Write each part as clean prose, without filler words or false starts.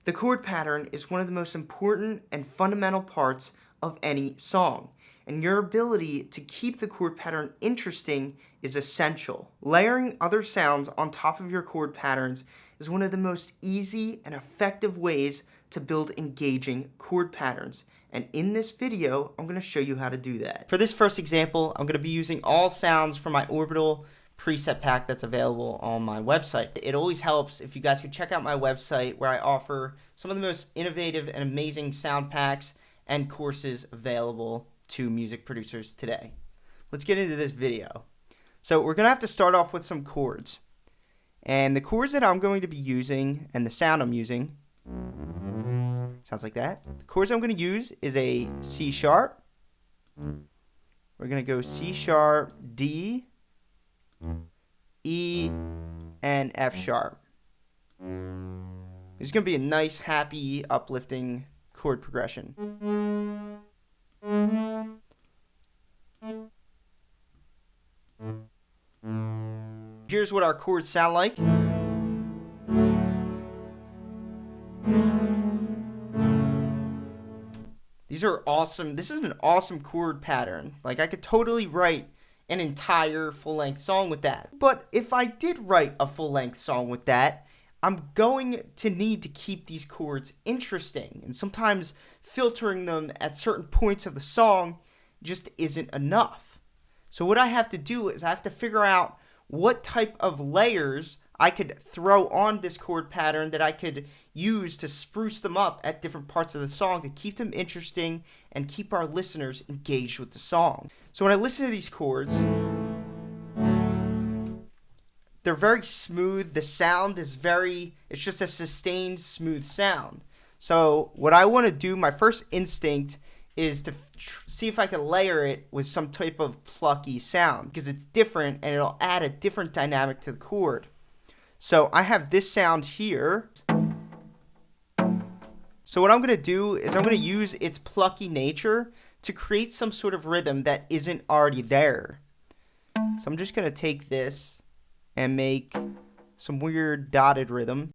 The chord pattern is one of the most important and fundamental parts of any song, and your ability to keep the chord pattern interesting is essential. Layering other sounds on top of your chord patterns is one of the most easy and effective ways to build engaging chord patterns, and in this video, I'm going to show you how to do that. For this first example, I'm going to be using all sounds from my Orbital preset pack that's available on my website. It always helps if you guys could check out my website where I offer some of the most innovative and amazing sound packs and courses available to music producers today. Let's get into this video. So we're going to have to start off with some chords. And the chords that I'm going to be using and the sound I'm using sounds like that. The chords I'm going to use is a C sharp. We're going to go C sharp, D, E, and F sharp. This is going to be a nice, happy, uplifting chord progression. Here's what our chords sound like. These are awesome. This is an awesome chord pattern. Like, I could totally write an entire full-length song with that. But if I did write a full-length song with that, I'm going to need to keep these chords interesting. And sometimes filtering them at certain points of the song just isn't enough. So what I have to do is I have to figure out what type of layers I could throw on this chord pattern that I could use to spruce them up at different parts of the song to keep them interesting and keep our listeners engaged with the song. So when I listen to these chords, they're very smooth. The sound is it's just a sustained, smooth sound. So what I want to do, my first instinct is to see if I can layer it with some type of plucky sound because it's different and it'll add a different dynamic to the chord. So I have this sound here. So what I'm going to do is I'm going to use its plucky nature to create some sort of rhythm that isn't already there. So I'm just going to take this and make some weird dotted rhythm.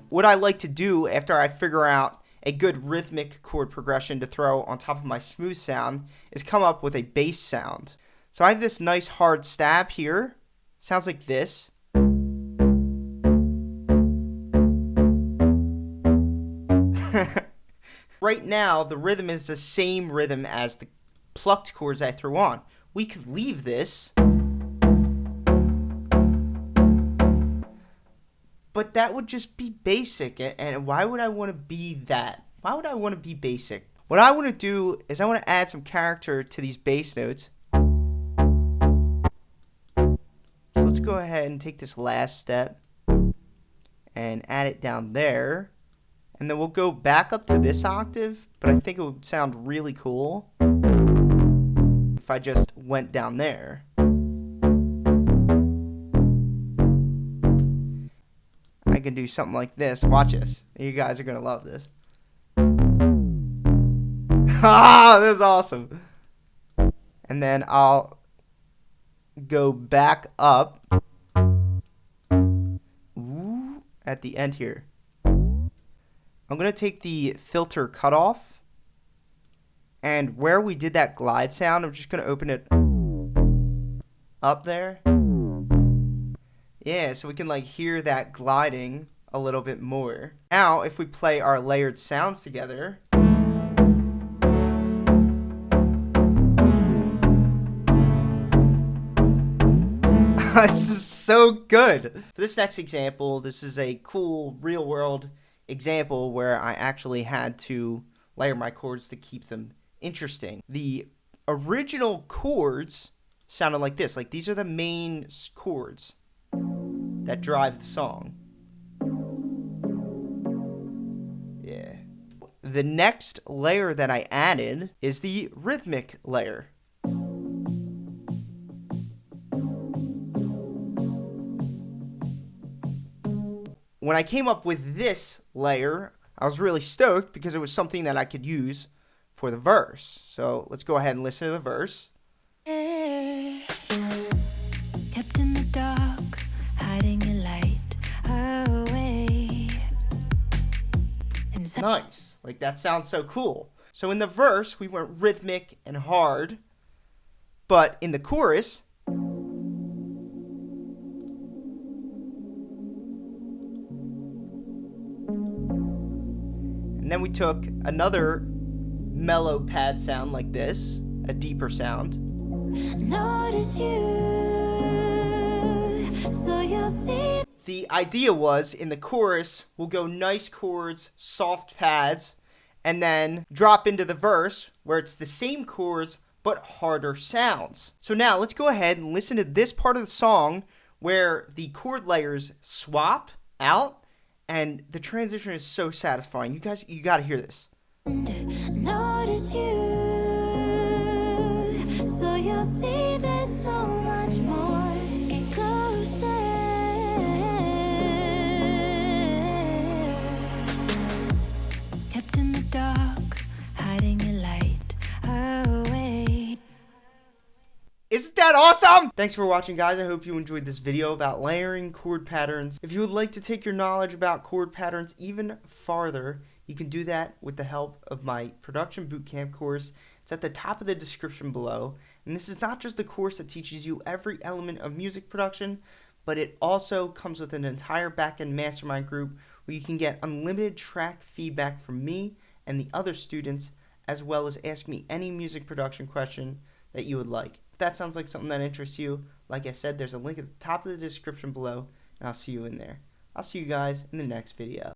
What I like to do after I figure out a good rhythmic chord progression to throw on top of my smooth sound is come up with a bass sound. So I have this nice hard stab here. Sounds like this. Right now, the rhythm is the same rhythm as the plucked chords I threw on. We could leave this, but that would just be basic, and why would I want to be that? Why would I want to be basic? What I want to do is I want to add some character to these bass notes. So let's go ahead and take this last step and add it down there. And then we'll go back up to this octave, but I think it would sound really cool if I just went down there. I can do something like this. Watch this. You guys are going to love this. Ah, this is awesome. And then I'll go back up at the end here. I'm going to take the filter cutoff, and where we did that glide sound, I'm just going to open it up there. Yeah, so we can like hear that gliding a little bit more. Now, if we play our layered sounds together, this is so good. For this next example, this is a cool real world example where I actually had to layer my chords to keep them interesting. The original chords sounded like this. Like, these are the main chords that drive the song. Yeah. The next layer that I added is the rhythmic layer. When I came up with this layer, I was really stoked because it was something that I could use for the verse. So let's go ahead and listen to the verse. Kept in the dark, hiding your light away. Nice. Like, that sounds so cool. So in the verse, we went rhythmic and hard. But in the chorus, and then we took another mellow pad sound like this, a deeper sound. Notice you, so you'll see. The idea was, in the chorus, we'll go nice chords, soft pads, and then drop into the verse where it's the same chords but harder sounds. So now let's go ahead and listen to this part of the song where the chord layers swap out, and the transition is so satisfying. You guys, you gotta hear this. Notice you, so you'll see there's so much more. Get closer. Kept in the dark, hiding your light away. Isn't that awesome? Thanks for watching, guys. I hope you enjoyed this video about layering chord patterns. If you would like to take your knowledge about chord patterns even farther, you can do that with the help of my production bootcamp course. It's at the top of the description below. And this is not just a course that teaches you every element of music production, but it also comes with an entire backend mastermind group where you can get unlimited track feedback from me and the other students, as well as ask me any music production question that you would like. If that sounds like something that interests you, like I said, there's a link at the top of the description below, and I'll see you in there. I'll see you guys in the next video.